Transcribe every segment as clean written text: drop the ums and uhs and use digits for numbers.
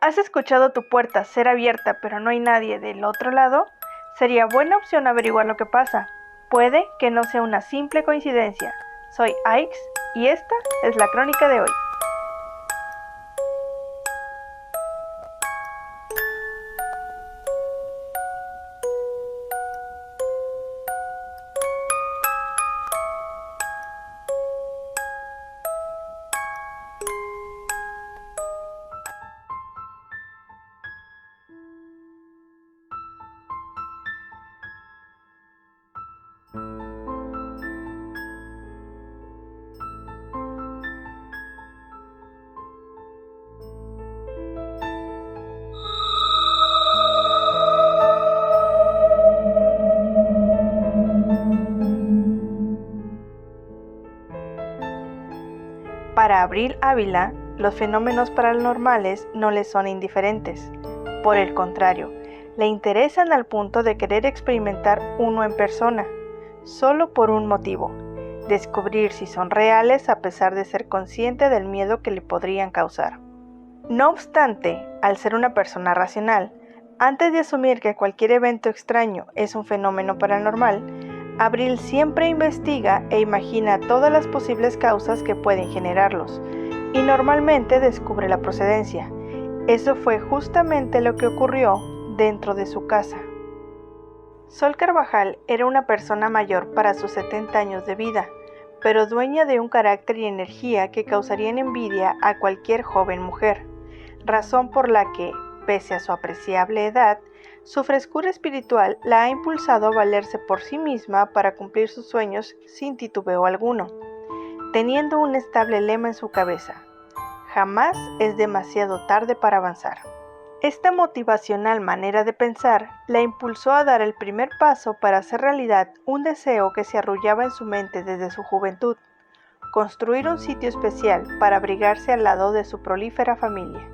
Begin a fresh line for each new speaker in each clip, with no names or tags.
¿Has escuchado tu puerta ser abierta pero no hay nadie del otro lado? Sería buena opción averiguar lo que pasa. Puede que no sea una simple coincidencia. Soy Aix y esta es la crónica de hoy. Para Abril Ávila, los fenómenos paranormales no le son indiferentes. Por el contrario, le interesan al punto de querer experimentar uno en persona, solo por un motivo: descubrir si son reales a pesar de ser consciente del miedo que le podrían causar. No obstante, al ser una persona racional, antes de asumir que cualquier evento extraño es un fenómeno paranormal, Abril siempre investiga e imagina todas las posibles causas que pueden generarlos, y normalmente descubre la procedencia. Eso fue justamente lo que ocurrió dentro de su casa. Sol Carvajal era una persona mayor para sus 70 años de vida, pero dueña de un carácter y energía que causarían envidia a cualquier joven mujer, razón por la que, pese a su apreciable edad, su frescura espiritual la ha impulsado a valerse por sí misma para cumplir sus sueños sin titubeo alguno, teniendo un estable lema en su cabeza: jamás es demasiado tarde para avanzar. Esta motivacional manera de pensar la impulsó a dar el primer paso para hacer realidad un deseo que se arrullaba en su mente desde su juventud: construir un sitio especial para abrigarse al lado de su prolífera familia.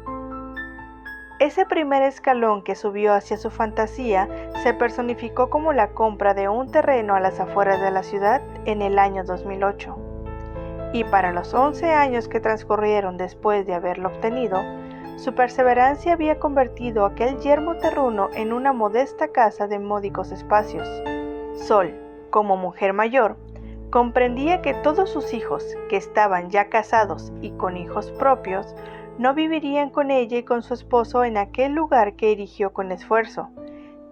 Ese primer escalón que subió hacia su fantasía se personificó como la compra de un terreno a las afueras de la ciudad en el año 2008. Y para los 11 años que transcurrieron después de haberlo obtenido, su perseverancia había convertido aquel yermo terruno en una modesta casa de módicos espacios. Sol, como mujer mayor, comprendía que todos sus hijos, que estaban ya casados y con hijos propios, no vivirían con ella y con su esposo en aquel lugar que erigió con esfuerzo.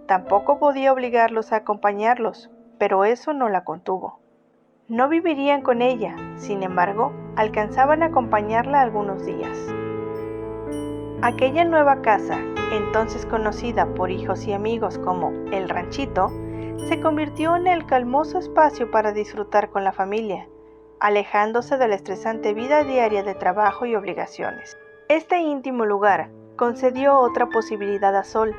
Tampoco podía obligarlos a acompañarlos, pero eso no la contuvo. No vivirían con ella, sin embargo, alcanzaban a acompañarla algunos días. Aquella nueva casa, entonces conocida por hijos y amigos como El Ranchito, se convirtió en el calmoso espacio para disfrutar con la familia, alejándose de la estresante vida diaria de trabajo y obligaciones. Este íntimo lugar concedió otra posibilidad a Sol: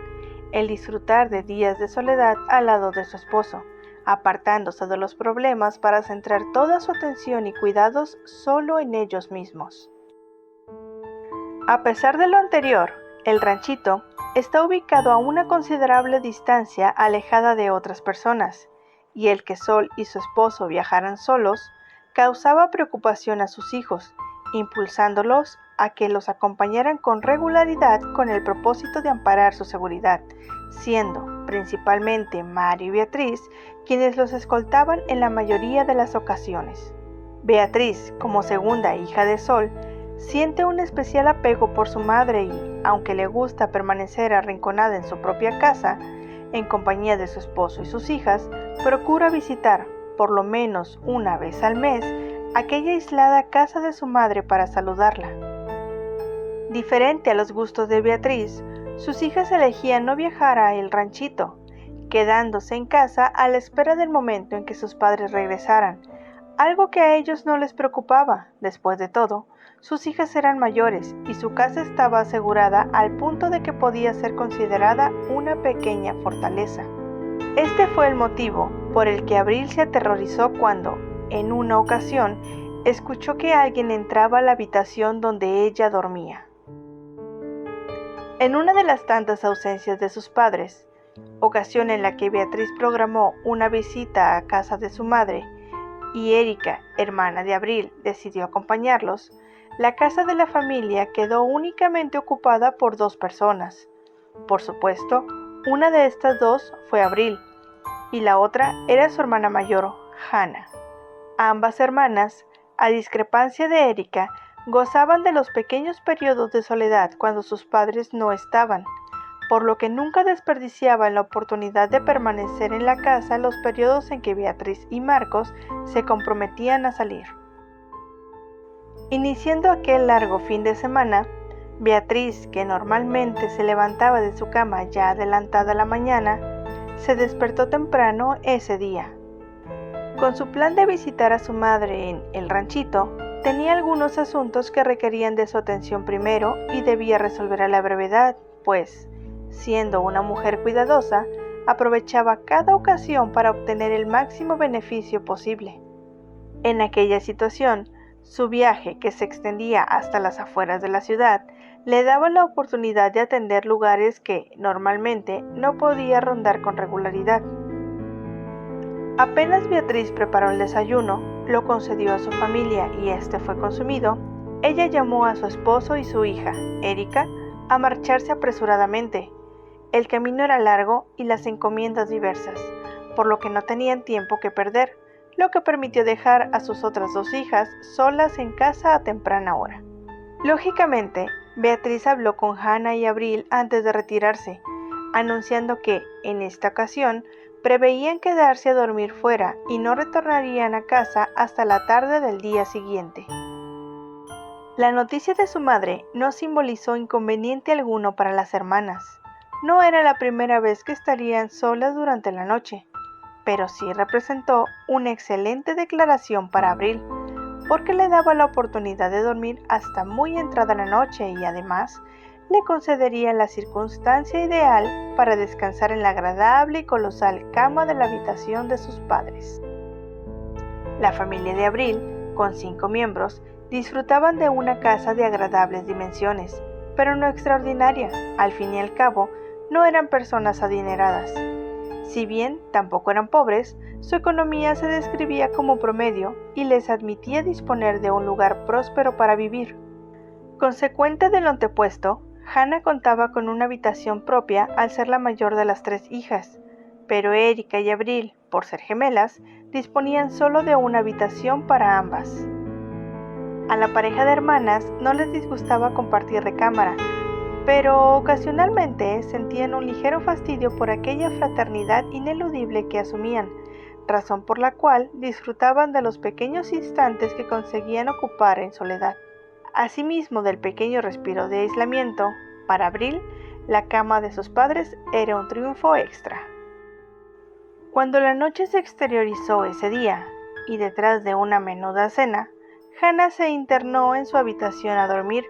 el disfrutar de días de soledad al lado de su esposo, apartándose de los problemas para centrar toda su atención y cuidados solo en ellos mismos. A pesar de lo anterior, El Ranchito está ubicado a una considerable distancia alejada de otras personas, y el que Sol y su esposo viajaran solos causaba preocupación a sus hijos, impulsándolos a que los acompañaran con regularidad con el propósito de amparar su seguridad, siendo principalmente Mario y Beatriz quienes los escoltaban en la mayoría de las ocasiones. Beatriz, como segunda hija de Sol, siente un especial apego por su madre y, aunque le gusta permanecer arrinconada en su propia casa, en compañía de su esposo y sus hijas, procura visitar, por lo menos una vez al mes, aquella aislada casa de su madre para saludarla. Diferente a los gustos de Beatriz, sus hijas elegían no viajar a El Ranchito, quedándose en casa a la espera del momento en que sus padres regresaran, algo que a ellos no les preocupaba. Después de todo, sus hijas eran mayores y su casa estaba asegurada al punto de que podía ser considerada una pequeña fortaleza. Este fue el motivo por el que Abril se aterrorizó cuando, en una ocasión, escuchó que alguien entraba a la habitación donde ella dormía. En una de las tantas ausencias de sus padres, ocasión en la que Beatriz programó una visita a casa de su madre, y Erika, hermana de Abril, decidió acompañarlos, La casa de la familia quedó únicamente ocupada por 2 personas. Por supuesto, una de estas dos fue Abril, y la otra era su hermana mayor, Hannah. Ambas hermanas, a discrepancia de Erika, gozaban de los pequeños periodos de soledad cuando sus padres no estaban, por lo que nunca desperdiciaban la oportunidad de permanecer en la casa los periodos en que Beatriz y Marcos se comprometían a salir. Iniciando aquel largo fin de semana, Beatriz, que normalmente se levantaba de su cama ya adelantada la mañana, se despertó temprano ese día. Con su plan de visitar a su madre en el ranchito, tenía algunos asuntos que requerían de su atención primero y debía resolver a la brevedad, pues, siendo una mujer cuidadosa, aprovechaba cada ocasión para obtener el máximo beneficio posible. En aquella situación, su viaje, que se extendía hasta las afueras de la ciudad, le daba la oportunidad de atender lugares que, normalmente, no podía rondar con regularidad. Apenas Beatriz preparó el desayuno, lo concedió a su familia y este fue consumido, ella llamó a su esposo y su hija, Erika, a marcharse apresuradamente. El camino era largo y las encomiendas diversas, por lo que no tenían tiempo que perder, lo que permitió dejar a sus otras 2 hijas solas en casa a temprana hora. Lógicamente, Beatriz habló con Hannah y Abril antes de retirarse, anunciando que, en esta ocasión, preveían quedarse a dormir fuera y no retornarían a casa hasta la tarde del día siguiente. La noticia de su madre no simbolizó inconveniente alguno para las hermanas. No era la primera vez que estarían solas durante la noche, pero sí representó una excelente declaración para Abril, porque le daba la oportunidad de dormir hasta muy entrada la noche y además le concedería la circunstancia ideal para descansar en la agradable y colosal cama de la habitación de sus padres. La familia de Abril, con 5 miembros, disfrutaban de una casa de agradables dimensiones, pero no extraordinaria. Al fin y al cabo, no eran personas adineradas. Si bien tampoco eran pobres, su economía se describía como promedio y les admitía disponer de un lugar próspero para vivir. Consecuente de lo antepuesto, Hannah contaba con una habitación propia al ser la mayor de las 3 hijas, pero Erika y Abril, por ser gemelas, disponían solo de una habitación para ambas. A la pareja de hermanas no les disgustaba compartir recámara, pero ocasionalmente sentían un ligero fastidio por aquella fraternidad ineludible que asumían, razón por la cual disfrutaban de los pequeños instantes que conseguían ocupar en soledad. Asimismo del pequeño respiro de aislamiento, para Abril, la cama de sus padres era un triunfo extra. Cuando la noche se exteriorizó ese día, y detrás de una menuda cena, Hannah se internó en su habitación a dormir,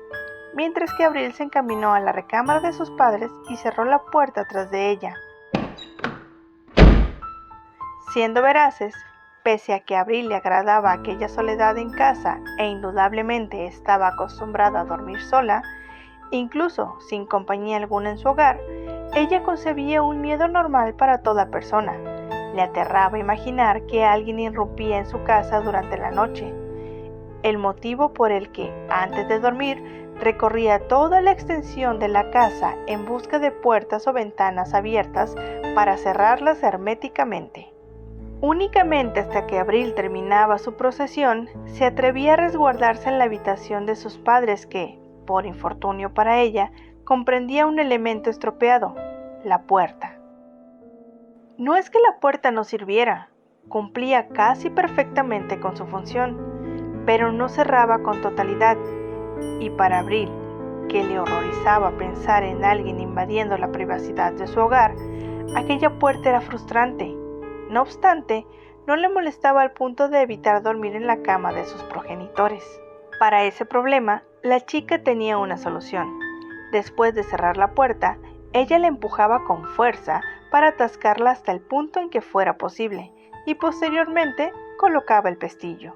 mientras que Abril se encaminó a la recámara de sus padres y cerró la puerta tras de ella. Siendo veraces, pese a que a Abril le agradaba aquella soledad en casa e indudablemente estaba acostumbrada a dormir sola, incluso sin compañía alguna en su hogar, ella concebía un miedo normal para toda persona. Le aterraba imaginar que alguien irrumpía en su casa durante la noche, el motivo por el que, antes de dormir, recorría toda la extensión de la casa en busca de puertas o ventanas abiertas para cerrarlas herméticamente. Únicamente hasta que Abril terminaba su procesión, se atrevía a resguardarse en la habitación de sus padres que, por infortunio para ella, comprendía un elemento estropeado, la puerta. No es que la puerta no sirviera, cumplía casi perfectamente con su función, pero no cerraba con totalidad, y para Abril, que le horrorizaba pensar en alguien invadiendo la privacidad de su hogar, aquella puerta era frustrante. No obstante, no le molestaba al punto de evitar dormir en la cama de sus progenitores. Para ese problema, la chica tenía una solución. Después de cerrar la puerta, ella la empujaba con fuerza para atascarla hasta el punto en que fuera posible, y posteriormente colocaba el pestillo.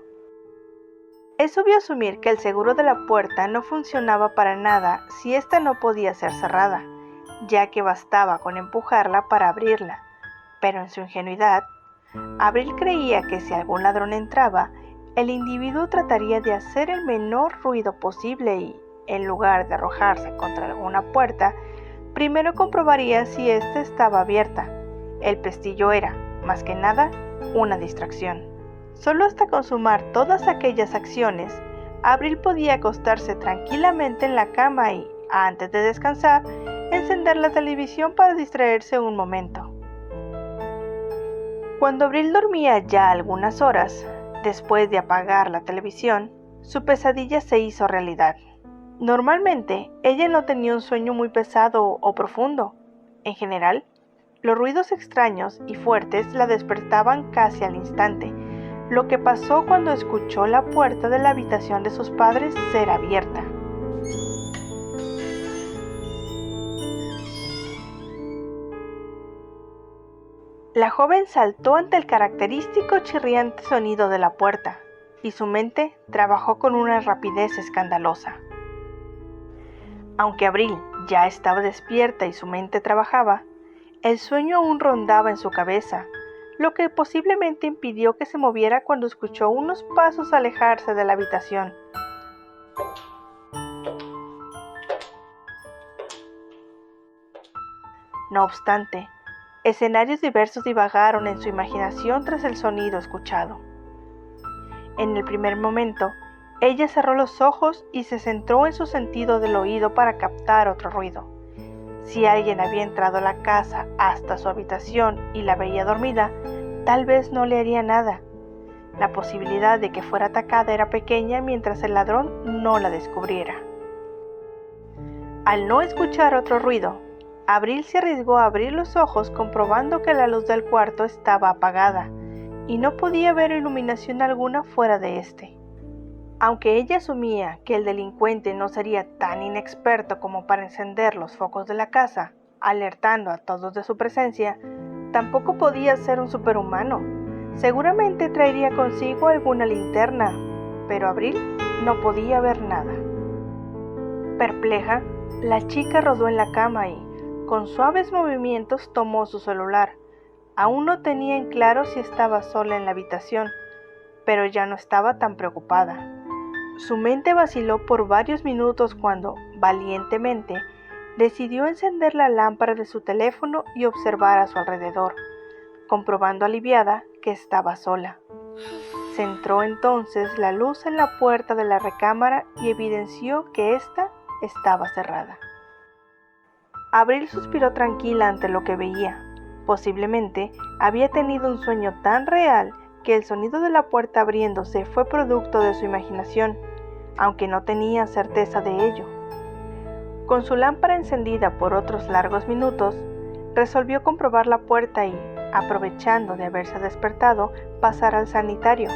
Es obvio asumir que el seguro de la puerta no funcionaba para nada si ésta no podía ser cerrada, ya que bastaba con empujarla para abrirla. Pero en su ingenuidad, Abril creía que si algún ladrón entraba, el individuo trataría de hacer el menor ruido posible y, en lugar de arrojarse contra alguna puerta, primero comprobaría si ésta estaba abierta. El pestillo era, más que nada, una distracción. Solo hasta consumar todas aquellas acciones, Abril podía acostarse tranquilamente en la cama y, antes de descansar, encender la televisión para distraerse un momento. Cuando Abril dormía ya algunas horas, después de apagar la televisión, su pesadilla se hizo realidad. Normalmente, ella no tenía un sueño muy pesado o profundo. En general, los ruidos extraños y fuertes la despertaban casi al instante. Lo que pasó cuando escuchó la puerta de la habitación de sus padres ser abierta. La joven saltó ante el característico chirriante sonido de la puerta, y su mente trabajó con una rapidez escandalosa. Aunque Abril ya estaba despierta y su mente trabajaba, el sueño aún rondaba en su cabeza, lo que posiblemente impidió que se moviera cuando escuchó unos pasos alejarse de la habitación. No obstante, escenarios diversos divagaron en su imaginación tras el sonido escuchado. En el primer momento, ella cerró los ojos y se centró en su sentido del oído para captar otro ruido. Si alguien había entrado a la casa hasta su habitación y la veía dormida, tal vez no le haría nada. La posibilidad de que fuera atacada era pequeña mientras el ladrón no la descubriera. Al no escuchar otro ruido, Abril se arriesgó a abrir los ojos comprobando que la luz del cuarto estaba apagada y no podía ver iluminación alguna fuera de este. Aunque ella asumía que el delincuente no sería tan inexperto como para encender los focos de la casa, alertando a todos de su presencia, tampoco podía ser un superhumano. Seguramente traería consigo alguna linterna, pero Abril no podía ver nada. Perpleja, la chica rodó en la cama y, con suaves movimientos, tomó su celular. Aún no tenía en claro si estaba sola en la habitación, pero ya no estaba tan preocupada. Su mente vaciló por varios minutos cuando, valientemente, decidió encender la lámpara de su teléfono y observar a su alrededor, comprobando aliviada que estaba sola. Centró entonces la luz en la puerta de la recámara y evidenció que ésta estaba cerrada. Abril suspiró tranquila ante lo que veía. Posiblemente había tenido un sueño tan real que el sonido de la puerta abriéndose fue producto de su imaginación, aunque no tenía certeza de ello. Con su lámpara encendida por otros largos minutos, resolvió comprobar la puerta y, aprovechando de haberse despertado, pasar al sanitario,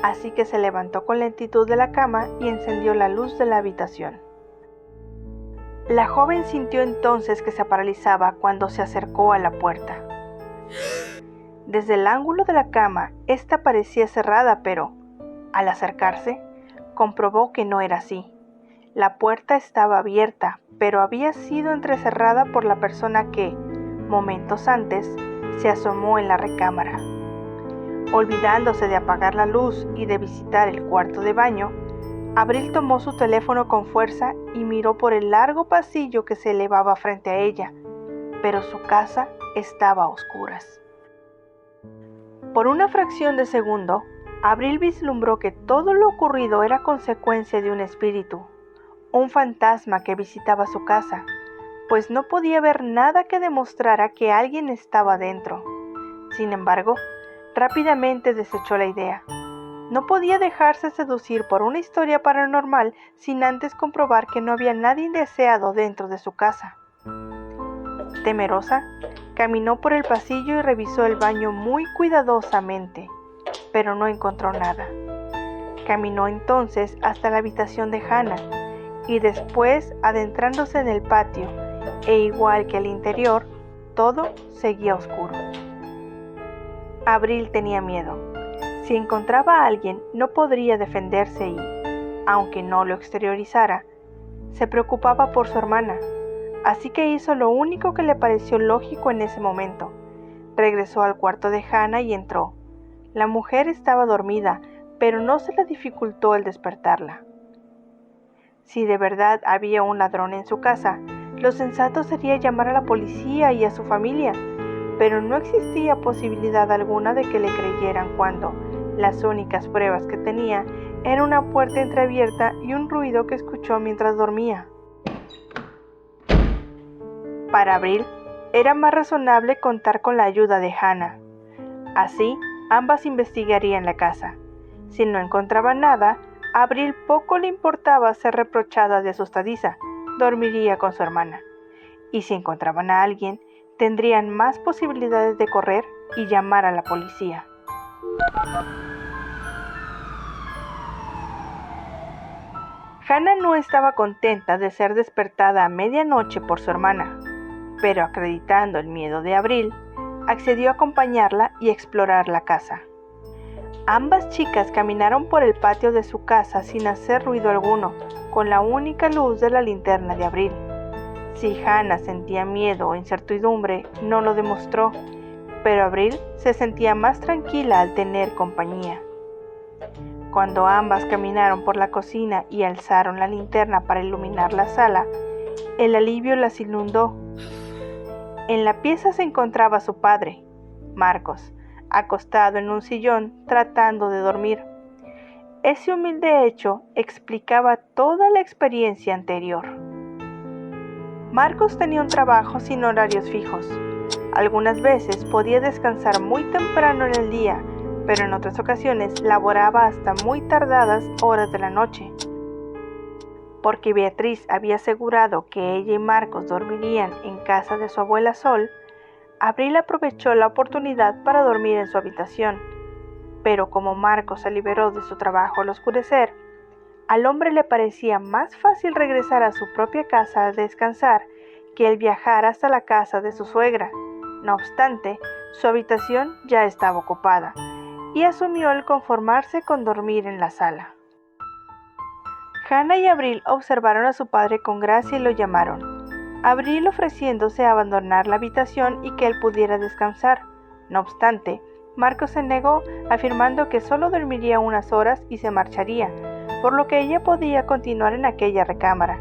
así que se levantó con lentitud de la cama y encendió la luz de la habitación. La joven sintió entonces que se paralizaba cuando se acercó a la puerta. Desde el ángulo de la cama, ésta parecía cerrada, pero, al acercarse, comprobó que no era así. La puerta estaba abierta, pero había sido entrecerrada por la persona que, momentos antes, se asomó en la recámara. Olvidándose de apagar la luz y de visitar el cuarto de baño, Abril tomó su teléfono con fuerza y miró por el largo pasillo que se elevaba frente a ella, pero su casa estaba a oscuras. Por una fracción de segundo, Abril vislumbró que todo lo ocurrido era consecuencia de un espíritu, un fantasma que visitaba su casa, pues no podía ver nada que demostrara que alguien estaba dentro. Sin embargo, rápidamente desechó la idea. No podía dejarse seducir por una historia paranormal sin antes comprobar que no había nadie indeseado dentro de su casa. Temerosa, caminó por el pasillo y revisó el baño muy cuidadosamente, pero no encontró nada. Caminó entonces hasta la habitación de Hannah y después, adentrándose en el patio, e igual que el interior, todo seguía oscuro. Abril tenía miedo. Si encontraba a alguien, no podría defenderse y, aunque no lo exteriorizara, se preocupaba por su hermana, así que hizo lo único que le pareció lógico en ese momento. Regresó al cuarto de Hannah y entró. La mujer estaba dormida, pero no se le dificultó el despertarla. Si de verdad había un ladrón en su casa, lo sensato sería llamar a la policía y a su familia, pero no existía posibilidad alguna de que le creyeran cuando las únicas pruebas que tenía era una puerta entreabierta y un ruido que escuchó mientras dormía. Para Abril, era más razonable contar con la ayuda de Hannah. Así, ambas investigarían la casa. Si no encontraban nada, a Abril poco le importaba ser reprochada de asustadiza, dormiría con su hermana. Y si encontraban a alguien, tendrían más posibilidades de correr y llamar a la policía. Hannah no estaba contenta de ser despertada a medianoche por su hermana, pero acreditando el miedo de Abril, accedió a acompañarla y explorar la casa. Ambas chicas caminaron por el patio de su casa sin hacer ruido alguno, con la única luz de la linterna de Abril. Si Hannah sentía miedo o incertidumbre, no lo demostró, pero Abril se sentía más tranquila al tener compañía. Cuando ambas caminaron por la cocina y alzaron la linterna para iluminar la sala, el alivio las inundó. En la pieza se encontraba su padre, Marcos, acostado en un sillón tratando de dormir. Ese humilde hecho explicaba toda la experiencia anterior. Marcos tenía un trabajo sin horarios fijos. Algunas veces podía descansar muy temprano en el día, pero en otras ocasiones laboraba hasta muy tardadas horas de la noche. Porque Beatriz había asegurado que ella y Marcos dormirían en casa de su abuela Sol, Abril aprovechó la oportunidad para dormir en su habitación. Pero como Marcos se liberó de su trabajo al oscurecer, al hombre le parecía más fácil regresar a su propia casa a descansar que el viajar hasta la casa de su suegra. No obstante, su habitación ya estaba ocupada, y asumió el conformarse con dormir en la sala. Hannah y Abril observaron a su padre con gracia y lo llamaron. Abril ofreciéndose a abandonar la habitación y que él pudiera descansar. No obstante, Marcos se negó, afirmando que solo dormiría unas horas y se marcharía, por lo que ella podía continuar en aquella recámara.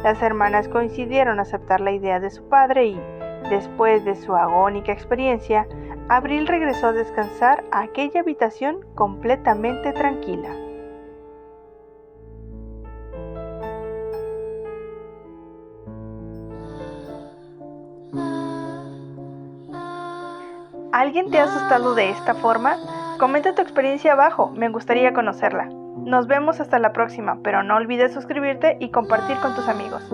Las hermanas coincidieron en aceptar la idea de su padre y, después de su agónica experiencia, Abril regresó a descansar a aquella habitación completamente tranquila. ¿Alguien te ha asustado de esta forma? Comenta tu experiencia abajo, me gustaría conocerla. Nos vemos hasta la próxima, pero no olvides suscribirte y compartir con tus amigos.